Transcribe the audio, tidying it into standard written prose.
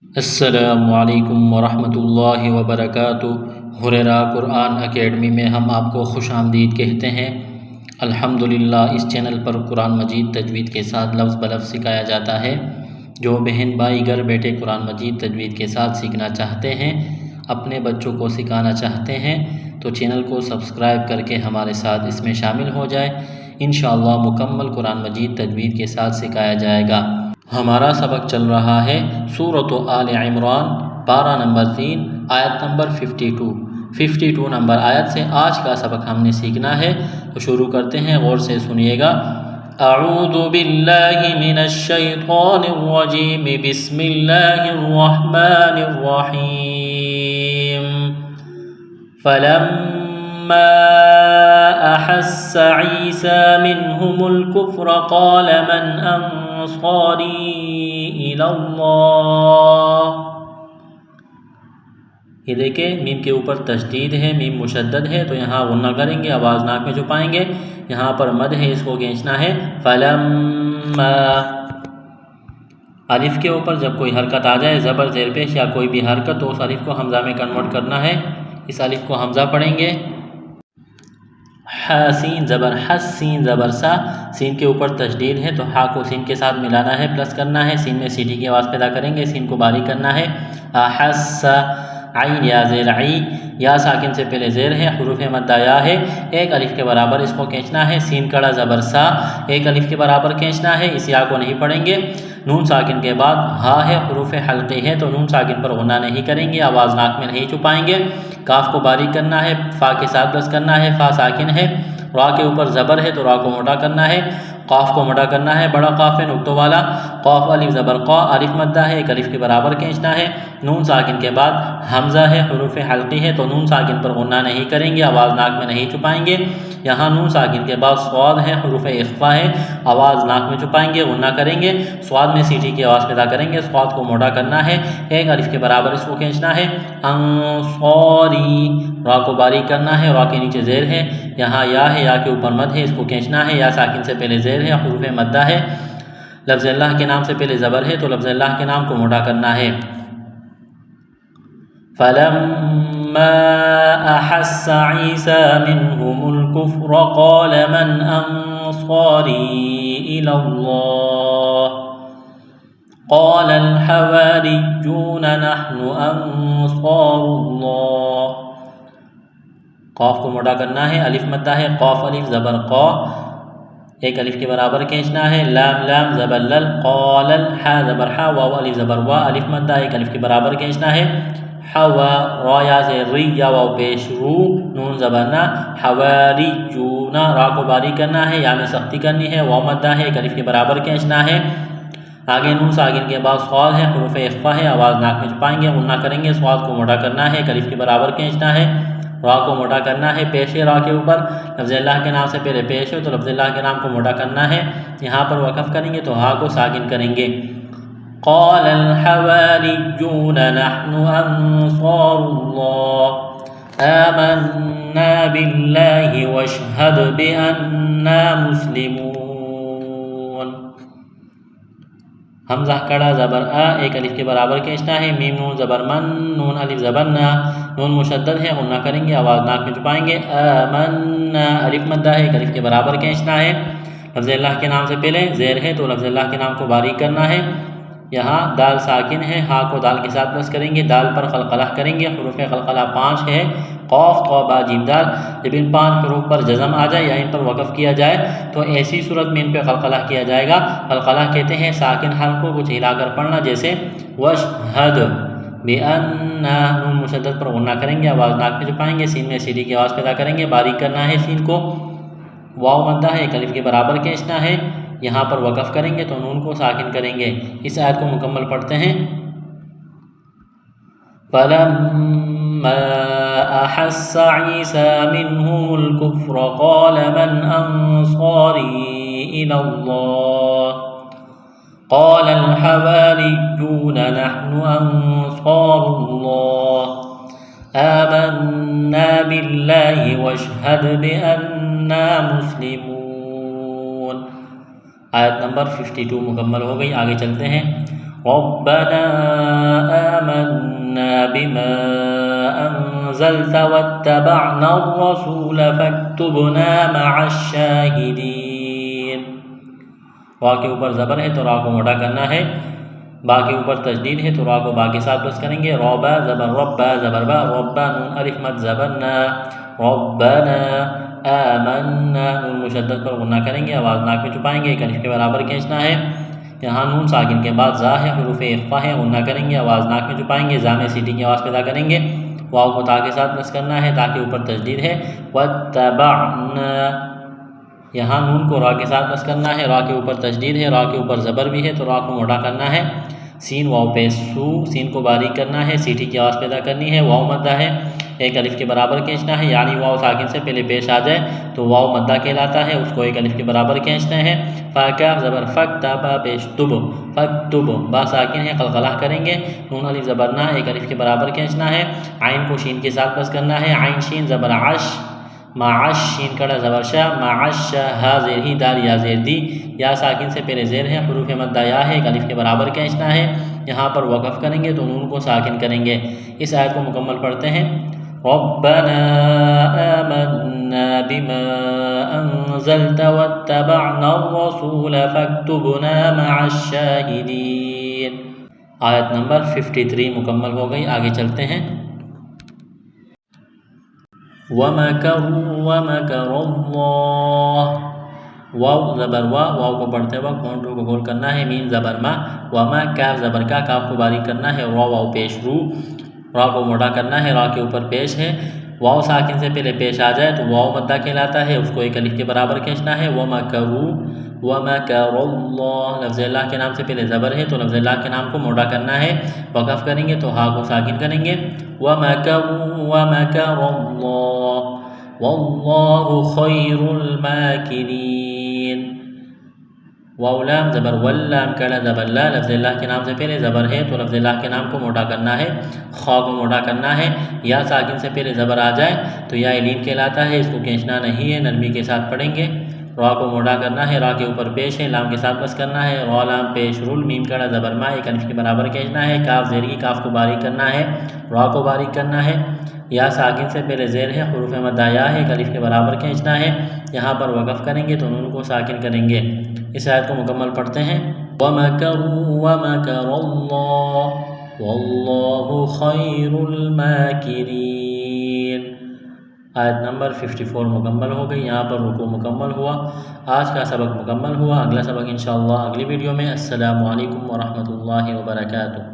السلام علیکم ورحمۃ اللہ وبرکاتہ۔ ہریرہ قرآن اکیڈمی میں ہم آپ کو خوش آمدید کہتے ہیں۔ الحمدللہ اس چینل پر قرآن مجید تجوید کے ساتھ لفظ بلفظ سکھایا جاتا ہے۔ جو بہن بھائی گھر بیٹھے قرآن مجید تجوید کے ساتھ سیکھنا چاہتے ہیں، اپنے بچوں کو سکھانا چاہتے ہیں تو چینل کو سبسکرائب کر کے ہمارے ساتھ اس میں شامل ہو جائے۔ انشاءاللہ مکمل قرآن مجید تجوید کے ساتھ سکھایا جائے گا۔ ہمارا سبق چل رہا ہے سورۃ آل عمران، پارہ نمبر 3، آیت نمبر 52 نمبر آیت سے آج کا سبق ہم نے سیکھنا ہے، تو شروع کرتے ہیں، غور سے سنیے گا۔ اعوذ باللہ من الشیطان الرجیم، بسم اللہ الرحمن الرحیم۔ فلما أحس عيسى منهم الكفر قال من أنصاري إلى الله۔ یہ دیکھیں میم کے اوپر تشدید ہے، میم مشدد ہے تو یہاں غنہ کریں گے، آواز ناک میں چھپائیں گے۔ یہاں پر مد ہے، اس کو کھینچنا ہے۔ فلما، الف کے اوپر جب کوئی حرکت آ جائے، زبر زیر پیش یا کوئی بھی حرکت، تو اس الف کو حمزہ میں کنورٹ کرنا ہے۔ اس الف کو حمزہ پڑھیں گے۔ ح سین زبر حس، سین زبر سا، سین کے اوپر تشدید ہے تو ہا کو سین کے ساتھ ملانا ہے، پلس کرنا ہے، سین میں سیٹی کی آواز پیدا کریں گے، سین کو باریک کرنا ہے۔ احس، عین یا زیر عی، یا ساکن سے پہلے زیر ہے، حروف مدہ یا ہے، ایک الف کے برابر اس کو کھینچنا ہے۔ سین کڑا زبر سا، ایک الف کے برابر کھینچنا ہے، اس یا کو نہیں پڑھیں گے۔ نون ساکن کے بعد ہا ہے، حروف حلقی ہے تو نون ساکن پر غنہ نہیں کریں گے، آواز ناک میں نہیں چھپائیں گے۔ کاف کو باریک کرنا ہے، فا کے ساتھ پلس کرنا ہے، فا ساکن ہے۔ را کے اوپر زبر ہے تو را کو موٹا کرنا ہے، قاف کو موٹا کرنا ہے، بڑا قاف ہے نقطوں والا، قاف الف زبر قا، الف مدہ ہے، ایک الف کے برابر کھینچنا ہے۔ نون ساکن کے بعد حمزہ ہے، حروف حلقی ہے تو نون ساکن پر غنہ نہیں کریں گے، آواز ناک میں نہیں چھپائیں گے۔ یہاں نون ساکن کے بعد صاد ہے، حروف اخفا ہے، آواز ناک میں چھپائیں گے، غنہ کریں گے، صاد میں سیٹی کی آواز پیدا کریں گے، صاد کو موٹا کرنا ہے، ایک الف کے برابر اس کو کھینچنا ہے۔ انصاری، را کو باریک کرنا ہے، را کے نیچے زیر ہے، یہاں یا ہے، یا کے اوپر مد ہے، اس کو کھینچنا ہے، یا ساکن سے پہلے زیر ہے، حروف مدہ ہے۔ لفظ اللہ کے نام سے پہلے زبر ہے تو لفظ اللہ کے نام کو موٹا کرنا ہے۔ فلما أحس عيسى منهم الكفر قال من أنصاري إلى الله قال الحواريون نحن أنصار الله۔ قاف کو موٹا کرنا ہے، الف مدہ ہے، قاف الف زبر قا، ایک الف کے برابر کھینچنا ہے، لام لام زبر لل، قال الحا زبر حا، واو الف زبر وا، الف مدہ ایک الف کے برابر کھینچنا ہے۔ حوا، را یا سے ری، یا واو پیش رو، نون زبر نا، حواریون، را کو باریک کرنا ہے، یا میں سختی کرنی ہے، واو مدہ ہے، ایک الف کے برابر کھینچنا ہے۔ آگے نون ساکن کے بعد صاد ہے، حروف اخفا ہے، آواز ناک میں چھپائیں گے، غنہ کریں گے، صاد کو موٹا کرنا ہے، ایک الف کے برابر کھینچنا ہے، را کو موٹا کرنا ہے، پیش ہے را کے اوپر، لفظ اللہ کے نام سے پہلے پیش ہے تو لفظ اللہ کے نام کو موٹا کرنا ہے۔ یہاں پر وقف کریں گے تو ہا کو ساکن کریں گے۔ قال الحواریون نحن انصار اللہ آمنا باللہ واشہد بأننا مسلمون۔ حمزہ کڑا زبر آ، ایک الف کے برابر کھینچنا ہے، میم نون زبر من، نون الف زبر نا، نون مشدد ہے، غنہ کریں گے، آواز ناک میں چھپائیں گے۔ آمنا، الف مدہ ہے، ایک الف کے برابر کھینچنا ہے، لفظ اللہ کے نام سے پہلے زیر ہے تو لفظ اللہ کے نام کو باریک کرنا ہے۔ یہاں دال ساکن ہے، ہا کو دال کے ساتھ پلس کریں گے، دال پر قلقلہ کریں گے، حروف قلقلہ 5 ہے، قاف طا با جیم دال۔ جب ان 5 حروف پر جزم آ جائے یا ان پر وقف کیا جائے تو ایسی صورت میں ان پہ قلقلہ کیا جائے گا۔ قلقلہ کہتے ہیں ساکن حرف کو کچھ ہلا کر پڑھنا، جیسے واشہد بأننا، نون مشدد پر غنہ کریں گے، آواز ناک میں چھپائیں گے، سین میں سیٹی کی آواز پیدا کریں گے، باریک کرنا ہے سین کو، واو مدہ ہے، ایک الف کے برابر کھینچنا ہے، یہاں پر وقف کریں گے تو نون کو ساکن کریں گے۔ اس آیت کو مکمل پڑھتے ہیں۔ فلما أحس عيسى منهم الكفر قال من أنصاري إلى الله قال الحواريون نحن أنصار الله آمنا بالله واشهد بأننا مسلمون۔ آیت نمبر 52 مکمل ہو گئی، آگے چلتے ہیں۔ ربنا أنزلت واتبعنا الرسول فاكتبنا مع الشاهدين۔ را کے اوپر زبر ہے تو را کو موٹا کرنا ہے، با کے اوپر تشدید ہے تو را کو با کے ساتھ بس کریں گے۔ ربا زبر ربا زبر با، ربا نون الف مد زبر نا، ربنا آمنا نون مشدد پر غنہ کریں گے، آواز ناک میں چھپائیں گے، ایک الف کے برابر کھینچنا ہے۔ یہاں نون ساکن کے بعد زا ہے، حروف اخفا ہے، غنہ کریں گے، آواز ناک میں چھپائیں گے، زا میں سیٹی کی آواز پیدا کریں گے۔ واو کو تا کے ساتھ بس کرنا ہے، تا کے اوپر تشدید ہے۔ واتبعنا یہاں نون کو را کے ساتھ بس کرنا ہے، را کے اوپر تشدید ہے، را کے اوپر زبر بھی ہے تو را کو موٹا کرنا ہے۔ سین واو پیش سو، سین کو باریک کرنا ہے، سیٹی کی آواز پیدا کرنی ہے، واو مدہ ہے، ایک الف کے برابر کھینچنا ہے، یعنی واو ساکن سے پہلے پیش آ جائے تو واو مدہ کہلاتا ہے، اس کو ایک الف کے برابر کھینچنا ہے۔ فا کاف زبر فک تا با پیش تب، فک تب، با ساکن ہے، قلقلہ کریں گے، نون الف زبر نا ایک الف کے برابر کھینچنا ہے، عین کو شین کے ساتھ بس کرنا ہے، عین شین زبر عش، معش شین کڑا زبر شا، معش ہا زیر ہی دال یا زیر دی، یا ساکن سے پہلے زیر ہے، حروف مدہ یا ہے، ایک الف کے برابر کھینچنا ہے، یہاں پر وقف کریں گے تو نون کو ساکن کریں گے۔ اس آیت کو مکمل پڑھتے ہیں۔ ربنا آمنا بما انزلت واتبعنا الرسول فاكتبنا مع الشاهدين۔ آیت نمبر 53 مکمل ہو گئی، آگے چلتے ہیں۔ وَمَكَرُوا وَمَكَرَ اللَّهُ، واو زبر واو کو پڑھتے وقت ہونٹوں کو گول کرنا ہے، میم زبر ما، وما کاف زبر کا، کاف کو باریک کرنا ہے، را واو پیش رو، را کو موٹا کرنا ہے، را کے اوپر پیش ہے، واو ساکن سے پہلے پیش آ جائے تو واو مدہ کہلاتا ہے، اس کو ایک الف کے برابر کھینچنا ہے۔ وَمَكَرُوا وَمَكَرَ اللَّهُ، لفظ اللہ کے نام سے پہلے زبر ہے تو لفظ اللہ کے نام کو موٹا کرنا ہے، وقف کریں گے تو ہا کو ساکن کریں گے۔ وَمَكَرُوا وَمَكَرَ اللَّهُ وَاللَّهُ خَيْرُ الْمَاكِرِينَ۔ واو لام زبر واللام کڑا زبر لا، لفظ اللہ کے نام سے پہلے زبر ہے تو لفظ اللہ کے نام کو موٹا کرنا ہے، خا کو موٹا کرنا ہے، یا ساکن سے پہلے زبر آ جائے تو یا لین کہلاتا ہے، اس کو کھینچنا نہیں ہے، نرمی کے ساتھ پڑھیں گے۔ را کو موٹا کرنا ہے، را کے اوپر پیش ہے، لام کے ساتھ بس کرنا ہے، را لام پیش رول، میم کڑا زبر ما ایک الف کے برابر کھینچنا ہے، کاف زیر کی، کاف کو باریک کرنا ہے، را کو باریک کرنا ہے، یا ساکن سے پہلے زیر ہے، حروف مدہ یا ہے، ایک الف کے برابر کھینچنا ہے، یہاں پر وقف کریں گے تو نون کو ساکن کریں گے۔ اس آیت کو مکمل پڑھتے ہیں۔ وَمَكَرُوا وَمَكَرَ اللَّهُ وَاللَّهُ خَيْرُ الْمَاكِرِينَ۔ آیت نمبر 54 مکمل ہو گئی، یہاں پر رکوع مکمل ہوا، آج کا سبق مکمل ہوا، اگلا سبق انشاءاللہ اگلی ویڈیو میں۔ السلام علیکم ورحمۃ اللہ وبرکاتہ۔